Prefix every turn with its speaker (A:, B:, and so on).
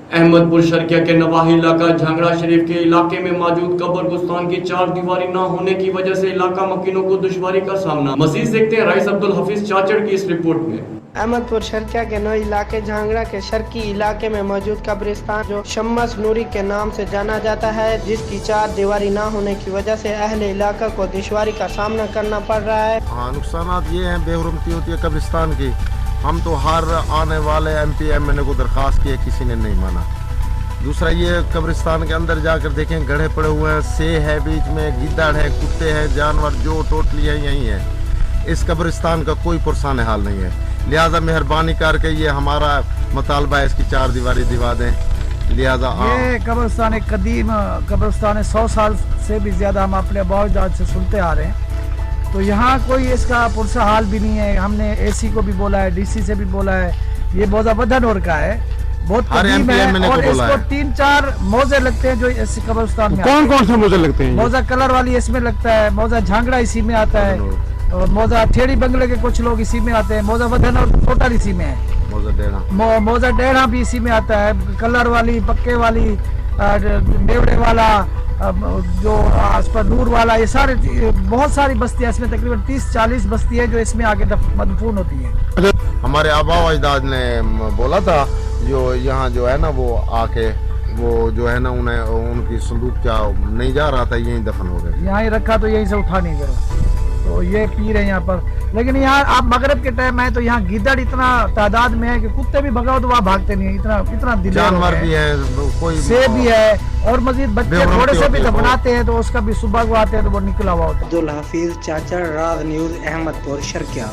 A: अहमदपुर शर्किया के नवाही इलाका झांगड़ा शरीफ के इलाके में मौजूद कब्रिस्तान की चार दीवारी न होने की वजह से इलाका मकीनों को दुश्वारी का सामना। मजीद देखते हैं राइस अब्दुल हफीज चाचड़ की इस रिपोर्ट में।
B: अहमदपुर शर्किया के नए इलाके झांगड़ा के शर्की इलाके में मौजूद कब्रिस्तान जो शम्मस नूरी के नाम से जाना जाता है, जिसकी चार दीवारी न होने की वजह से अहले इलाका को दुश्वारी का सामना करना पड़ रहा है।
C: हाँ, नुकसानात ये हैं, बेहुरमती होती है कब्रिस्तान की। हम तो हर आने वाले MP MNA को दरख्वास्त की है, किसी ने नहीं माना। दूसरा ये कब्रिस्तान के अंदर जाकर देखें, गड्ढे पड़े हुए हैं, से है बीच में, गिद्दड़ है, कुत्ते हैं, जानवर जो टोटली है यही है। इस कब्रिस्तान का कोई पुरसान हाल नहीं है। लिहाजा मेहरबानी करके ये हमारा मुतालबा है, इसकी चार दीवारी दिवा दें। लिहाजा
D: ये कब्रिस्तान एक कदीम कब्रिस्तान है, 100 साल से भी ज़्यादा हम अपने अबाउजाद से सुनते आ रहे हैं। तो यहाँ कोई इसका पुरसा हाल भी नहीं है। हमने AC को भी बोला है, DC से भी बोला है। ये मौजा बदनौर का है, बहुत कदीम है और इसको 3-4 मौजे लगते हैं जो इस कब्रिस्तान में।
E: कौन कौन से मौजे लगते हैं?
D: मौजा कलर वाली इसमें लगता है, मौजा झांगड़ा इसी में आता है, और मौजा ठेड़ी बंगले के कुछ लोग इसी में आते हैं, मौजा बदन और टोटल इसी में है, मौजा डेढ़ा भी इसी में आता है, कलर वाली, पक्के वाली, नेवड़े वाला, जो आस पर नूर वाला, ये सारे बहुत सारी बस्तियाँ इसमें, तकरीबन 30-40 बस्ती है जो इसमें आगे मदफून होती है।
C: हमारे आबा अजदाद ने बोला था जो यहाँ जो है ना वो आके वो जो है ना उन्हें उनकी संदूक क्या नहीं जा रहा था, यहीं दफन हो गए।
D: यहाँ ही रखा तो यहीं से उठा नहीं गया, तो ये पी रहे हैं यहाँ पर। लेकिन यहाँ आप मगरब के टाइम में तो यहाँ गिद्दड़ इतना तादाद में है कि कुत्ते भी भगाओ तो वहाँ भागते नहीं है, इतना
C: जानवर भी है, कोई
D: सेब भी है, और मजीद बच्चे थोड़े से भी दफनाते हैं तो उसका भी सुबह को आते हैं तो वो निकला हुआ होता है।
B: अब्दुल हफीज चाचड़, राज न्यूज़, अहमदपुर शर्किया।